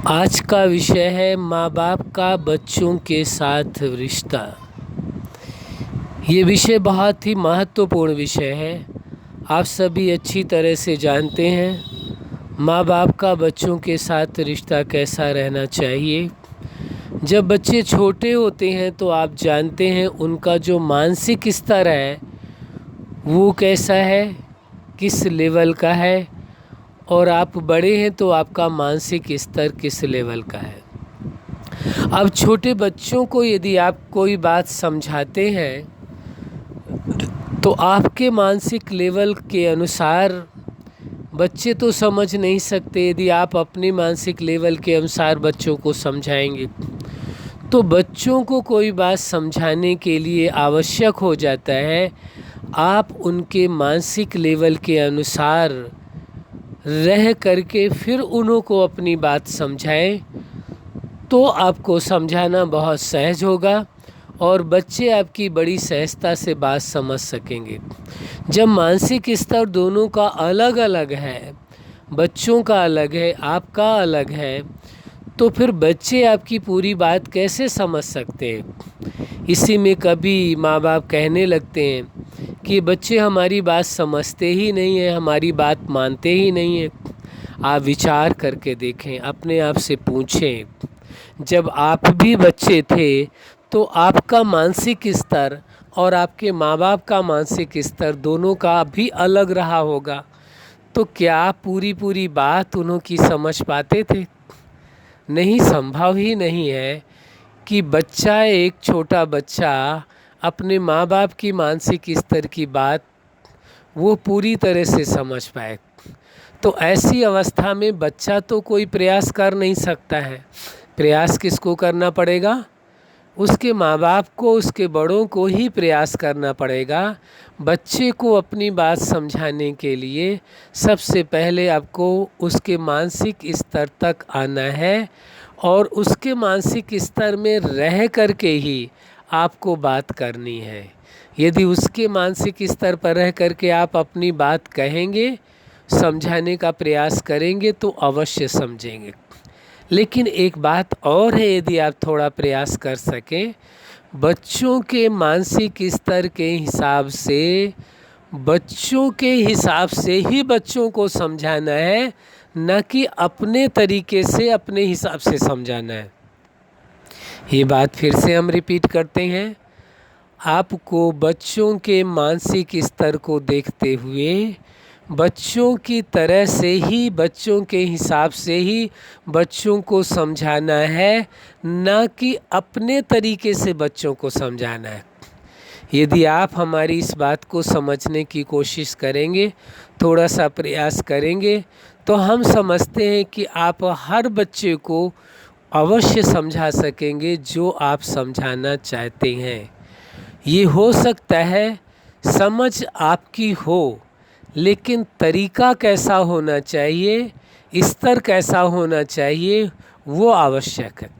आज का विषय है माँ बाप का बच्चों के साथ रिश्ता। ये विषय बहुत ही महत्वपूर्ण विषय है। आप सभी अच्छी तरह से जानते हैं माँ बाप का बच्चों के साथ रिश्ता कैसा रहना चाहिए। जब बच्चे छोटे होते हैं तो आप जानते हैं उनका जो मानसिक स्तर है वो कैसा है, किस लेवल का है, और आप बड़े हैं तो आपका मानसिक स्तर किस लेवल का है। अब छोटे बच्चों को यदि आप कोई बात समझाते हैं तो आपके मानसिक लेवल के अनुसार बच्चे तो समझ नहीं सकते। यदि आप अपने मानसिक लेवल के अनुसार बच्चों को समझाएंगे तो बच्चों को कोई बात समझाने के लिए आवश्यक हो जाता है आप उनके मानसिक लेवल के अनुसार रह करके फिर उन्हों को अपनी बात समझाएं तो आपको समझाना बहुत सहज होगा और बच्चे आपकी बड़ी सहजता से बात समझ सकेंगे। जब मानसिक स्तर दोनों का अलग अलग है, बच्चों का अलग है, आपका अलग है, तो फिर बच्चे आपकी पूरी बात कैसे समझ सकते हैं। इसी में कभी माँ बाप कहने लगते हैं कि बच्चे हमारी बात समझते ही नहीं हैं, हमारी बात मानते ही नहीं हैं। आप विचार करके देखें, अपने आप से पूछें, जब आप भी बच्चे थे तो आपका मानसिक स्तर और आपके माँ बाप का मानसिक स्तर दोनों का भी अलग रहा होगा, तो क्या आप पूरी बात उन्हों की समझ पाते थे? नहीं, संभव ही नहीं है कि बच्चा, एक छोटा बच्चा अपने माँ बाप की मानसिक स्तर की बात वो पूरी तरह से समझ पाए। तो ऐसी अवस्था में बच्चा तो कोई प्रयास कर नहीं सकता है। प्रयास किसको करना पड़ेगा? उसके माँ बाप को, उसके बड़ों को ही प्रयास करना पड़ेगा। बच्चे को अपनी बात समझाने के लिए सबसे पहले आपको उसके मानसिक स्तर तक आना है और उसके मानसिक स्तर में रह करके ही आपको बात करनी है। यदि उसके मानसिक स्तर पर रह करके आप अपनी बात कहेंगे, समझाने का प्रयास करेंगे तो अवश्य समझेंगे। लेकिन एक बात और है, यदि आप थोड़ा प्रयास कर सकें, बच्चों के मानसिक स्तर के हिसाब से, बच्चों के हिसाब से ही बच्चों को समझाना है, न कि अपने तरीके से, अपने हिसाब से समझाना है। ये बात फिर से हम रिपीट करते हैं। आपको बच्चों के मानसिक स्तर को देखते हुए बच्चों की तरह से ही, बच्चों के हिसाब से ही बच्चों को समझाना है, न कि अपने तरीके से बच्चों को समझाना है। यदि आप हमारी इस बात को समझने की कोशिश करेंगे, थोड़ा सा प्रयास करेंगे, तो हम समझते हैं कि आप हर बच्चे को अवश्य समझा सकेंगे जो आप समझाना चाहते हैं। ये हो सकता है समझ आपकी हो, लेकिन तरीका कैसा होना चाहिए, स्तर कैसा होना चाहिए, वो आवश्यक है।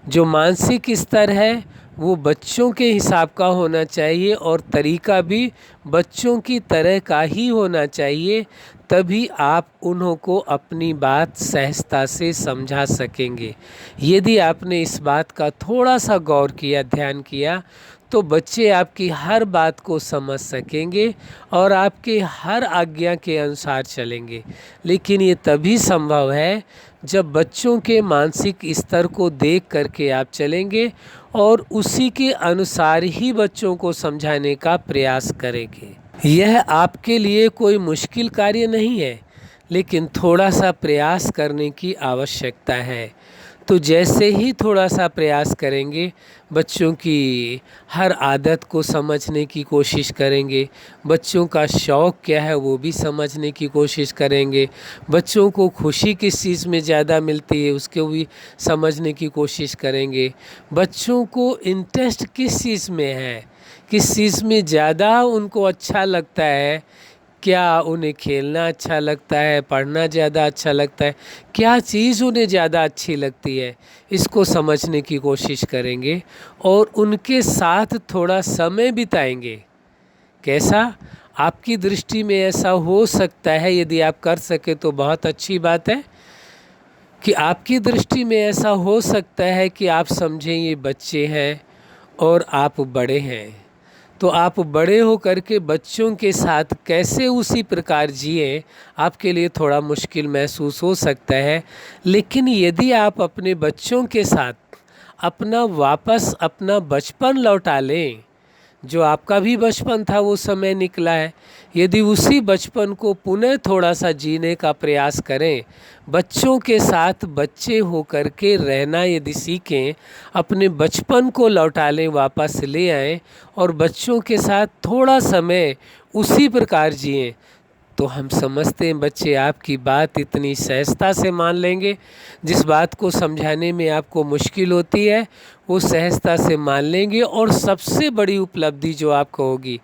जो मानसिक स्तर है वो बच्चों के हिसाब का होना चाहिए और तरीका भी बच्चों की तरह का ही होना चाहिए, तभी आप उन्हों को अपनी बात सहजता से समझा सकेंगे। यदि आपने इस बात का थोड़ा सा गौर किया, ध्यान किया, तो बच्चे आपकी हर बात को समझ सकेंगे और आपके हर आज्ञा के अनुसार चलेंगे। लेकिन ये तभी संभव है जब बच्चों के मानसिक स्तर को देख करके आप चलेंगे और उसी के अनुसार ही बच्चों को समझाने का प्रयास करेंगे। यह आपके लिए कोई मुश्किल कार्य नहीं है, लेकिन थोड़ा सा प्रयास करने की आवश्यकता है। तो जैसे ही थोड़ा सा प्रयास करेंगे, बच्चों की हर आदत को समझने की कोशिश करेंगे, बच्चों का शौक़ क्या है वो भी समझने की कोशिश करेंगे, बच्चों को खुशी किस चीज़ में ज़्यादा मिलती है उसको भी समझने की कोशिश करेंगे, बच्चों को इंटरेस्ट किस चीज़ में है, किस चीज़ में ज़्यादा उनको अच्छा लगता है, क्या उन्हें खेलना अच्छा लगता है, पढ़ना ज़्यादा अच्छा लगता है, क्या चीज़ उन्हें ज़्यादा अच्छी लगती है, इसको समझने की कोशिश करेंगे और उनके साथ थोड़ा समय बिताएंगे। कैसा? आपकी दृष्टि में ऐसा हो सकता है, यदि आप कर सके तो बहुत अच्छी बात है। कि आपकी दृष्टि में ऐसा हो सकता है कि आप समझें ये बच्चे हैं और आप बड़े हैं, तो आप बड़े हो कर के बच्चों के साथ कैसे उसी प्रकार जिए, आपके लिए थोड़ा मुश्किल महसूस हो सकता है। लेकिन यदि आप अपने बच्चों के साथ वापस अपना बचपन लौटा लें, जो आपका भी बचपन था वो समय निकला है, यदि उसी बचपन को पुनः थोड़ा सा जीने का प्रयास करें, बच्चों के साथ बच्चे होकर के रहना यदि सीखें, अपने बचपन को लौटा लें, वापस ले आएं और बच्चों के साथ थोड़ा समय उसी प्रकार जिएं, तो हम समझते हैं बच्चे आपकी बात इतनी सहजता से मान लेंगे। जिस बात को समझाने में आपको मुश्किल होती है वो सहजता से मान लेंगे। और सबसे बड़ी उपलब्धि जो आपको होगी,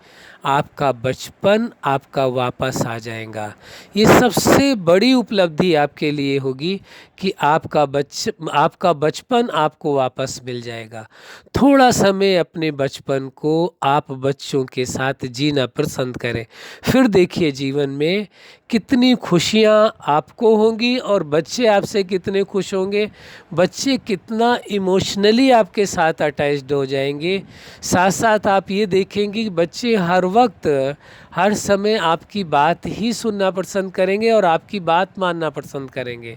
आपका बचपन आपका वापस आ जाएगा। ये सबसे बड़ी उपलब्धि आपके लिए होगी कि आपका बचपन आपको वापस मिल जाएगा। थोड़ा समय अपने बचपन को आप बच्चों के साथ जीना पसंद करें, फिर देखिए जीवन में कितनी खुशियाँ आपको होंगी और बच्चे आपसे कितने खुश होंगे। बच्चे कितना इमोशनली आपके साथ अटैच्ड हो जाएंगे। साथ साथ आप ये देखेंगे कि बच्चे हर वक्त हर समय आपकी बात ही सुनना पसंद करेंगे और आपकी बात मानना पसंद करेंगे।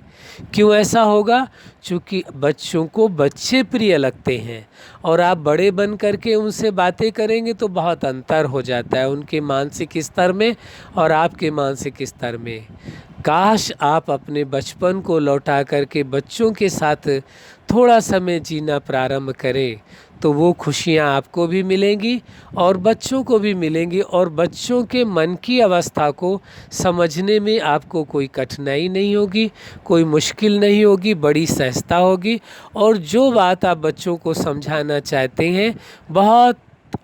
क्यों ऐसा होगा? क्योंकि बच्चों को बच्चे प्रिय लगते हैं और आप बड़े बन करके उनसे बातें करेंगे तो बहुत अंतर हो जाता है उनके मानसिक स्तर में और आपके मानसिक स्तर में। काश आप अपने बचपन को लौटा करके बच्चों के साथ थोड़ा समय जीना प्रारंभ करें, तो वो खुशियाँ आपको भी मिलेंगी और बच्चों को भी मिलेंगी और बच्चों के मन की अवस्था को समझने में आपको कोई कठिनाई नहीं होगी, कोई मुश्किल नहीं होगी, बड़ी सहजता होगी। और जो बात आप बच्चों को समझाना चाहते हैं बहुत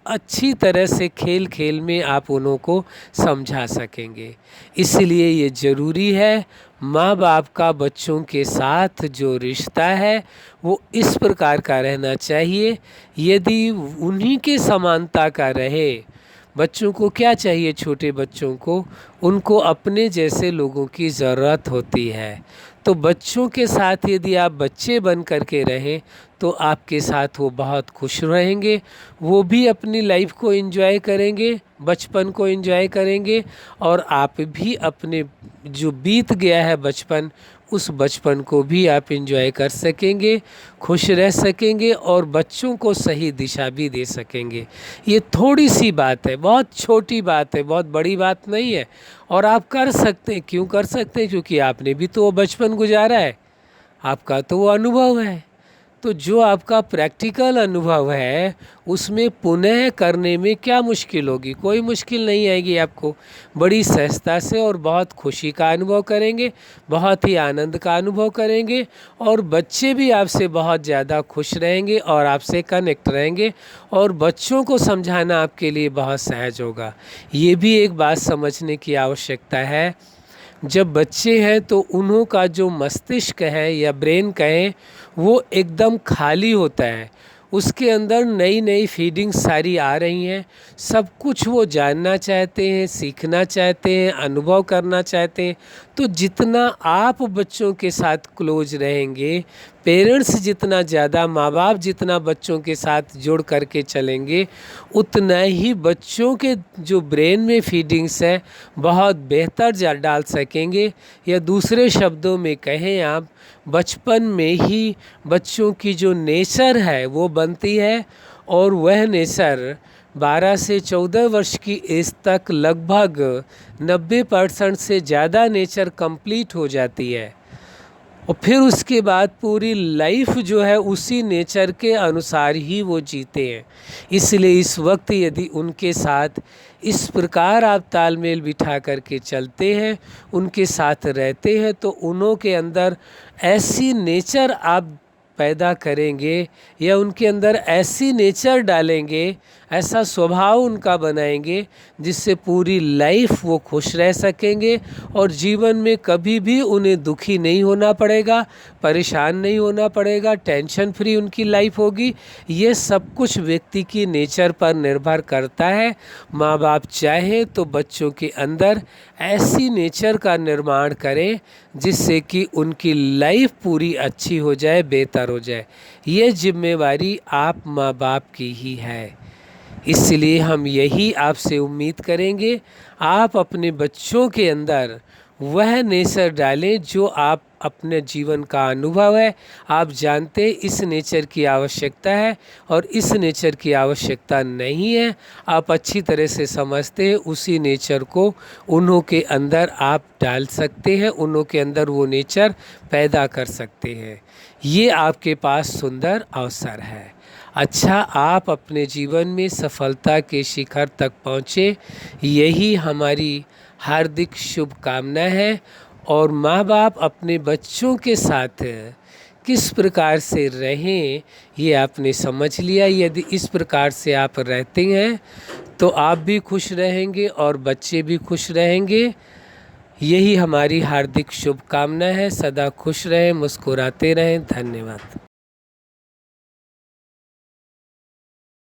अच्छी तरह से खेल खेल में आप उन्हों को समझा सकेंगे। इसलिए ये ज़रूरी है माँ बाप का बच्चों के साथ जो रिश्ता है वो इस प्रकार का रहना चाहिए। यदि उन्हीं के समानता का रहे, बच्चों को क्या चाहिए? छोटे बच्चों को उनको अपने जैसे लोगों की ज़रूरत होती है। तो बच्चों के साथ यदि आप बच्चे बन कर के रहें तो आपके साथ वो बहुत खुश रहेंगे, वो भी अपनी लाइफ को एंजॉय करेंगे, बचपन को एंजॉय करेंगे और आप भी अपने जो बीत गया है बचपन, उस बचपन को भी आप एंजॉय कर सकेंगे, खुश रह सकेंगे और बच्चों को सही दिशा भी दे सकेंगे। ये थोड़ी सी बात है, बहुत छोटी बात है, बहुत बड़ी बात नहीं है और आप कर सकते हैं। क्यों कर सकते हैं? क्योंकि आपने भी तो वो बचपन गुजारा है, आपका तो वो अनुभव है। तो जो आपका प्रैक्टिकल अनुभव है उसमें पुनः करने में क्या मुश्किल होगी? कोई मुश्किल नहीं आएगी आपको। बड़ी सहजता से और बहुत खुशी का अनुभव करेंगे, बहुत ही आनंद का अनुभव करेंगे और बच्चे भी आपसे बहुत ज़्यादा खुश रहेंगे और आपसे कनेक्ट रहेंगे और बच्चों को समझाना आपके लिए बहुत सहज होगा। ये भी एक बात समझने की आवश्यकता है, जब बच्चे हैं तो उन्हों का जो मस्तिष्क है या ब्रेन कहें वो एकदम खाली होता है, उसके अंदर नई नई फीडिंग्स सारी आ रही हैं, सब कुछ वो जानना चाहते हैं, सीखना चाहते हैं, अनुभव करना चाहते हैं। तो जितना आप बच्चों के साथ क्लोज रहेंगे, पेरेंट्स जितना ज़्यादा, माँ बाप जितना बच्चों के साथ जुड़ करके चलेंगे, उतना ही बच्चों के जो ब्रेन में फीडिंग्स है बहुत बेहतर डाल सकेंगे। या दूसरे शब्दों में कहें आप, बचपन में ही बच्चों की जो नेचर है वो बनती है और वह नेचर 12 से 14 वर्ष की एज तक लगभग 90% से ज़्यादा नेचर कंप्लीट हो जाती है और फिर उसके बाद पूरी लाइफ जो है उसी नेचर के अनुसार ही वो जीते हैं। इसलिए इस वक्त यदि उनके साथ इस प्रकार आप तालमेल बिठा करके चलते हैं, उनके साथ रहते हैं, तो उन्हों के अंदर ऐसी नेचर आप पैदा करेंगे या उनके अंदर ऐसी नेचर डालेंगे, ऐसा स्वभाव उनका बनाएंगे जिससे पूरी लाइफ वो खुश रह सकेंगे और जीवन में कभी भी उन्हें दुखी नहीं होना पड़ेगा, परेशान नहीं होना पड़ेगा, टेंशन फ्री उनकी लाइफ होगी। ये सब कुछ व्यक्ति की नेचर पर निर्भर करता है। माँ बाप चाहे तो बच्चों के अंदर ऐसी नेचर का निर्माण करें जिससे कि उनकी लाइफ पूरी अच्छी हो जाए, बेहतर हो जाए। ये जिम्मेवारी आप माँ बाप की ही है। इसलिए हम यही आपसे उम्मीद करेंगे, आप अपने बच्चों के अंदर वह नेचर डालें जो आप अपने जीवन का अनुभव है, आप जानते हैं इस नेचर की आवश्यकता है और इस नेचर की आवश्यकता नहीं है, आप अच्छी तरह से समझते हैं, उसी नेचर को उन्हों के अंदर आप डाल सकते हैं, उन्हों के अंदर वो नेचर पैदा कर सकते हैं। ये आपके पास सुंदर अवसर है। अच्छा, आप अपने जीवन में सफलता के शिखर तक पहुँचे, यही हमारी हार्दिक शुभकामना है। और माँ बाप अपने बच्चों के साथ किस प्रकार से रहें ये आपने समझ लिया। यदि इस प्रकार से आप रहते हैं तो आप भी खुश रहेंगे और बच्चे भी खुश रहेंगे। यही हमारी हार्दिक शुभकामना है। सदा खुश रहें, मुस्कुराते रहें। धन्यवाद।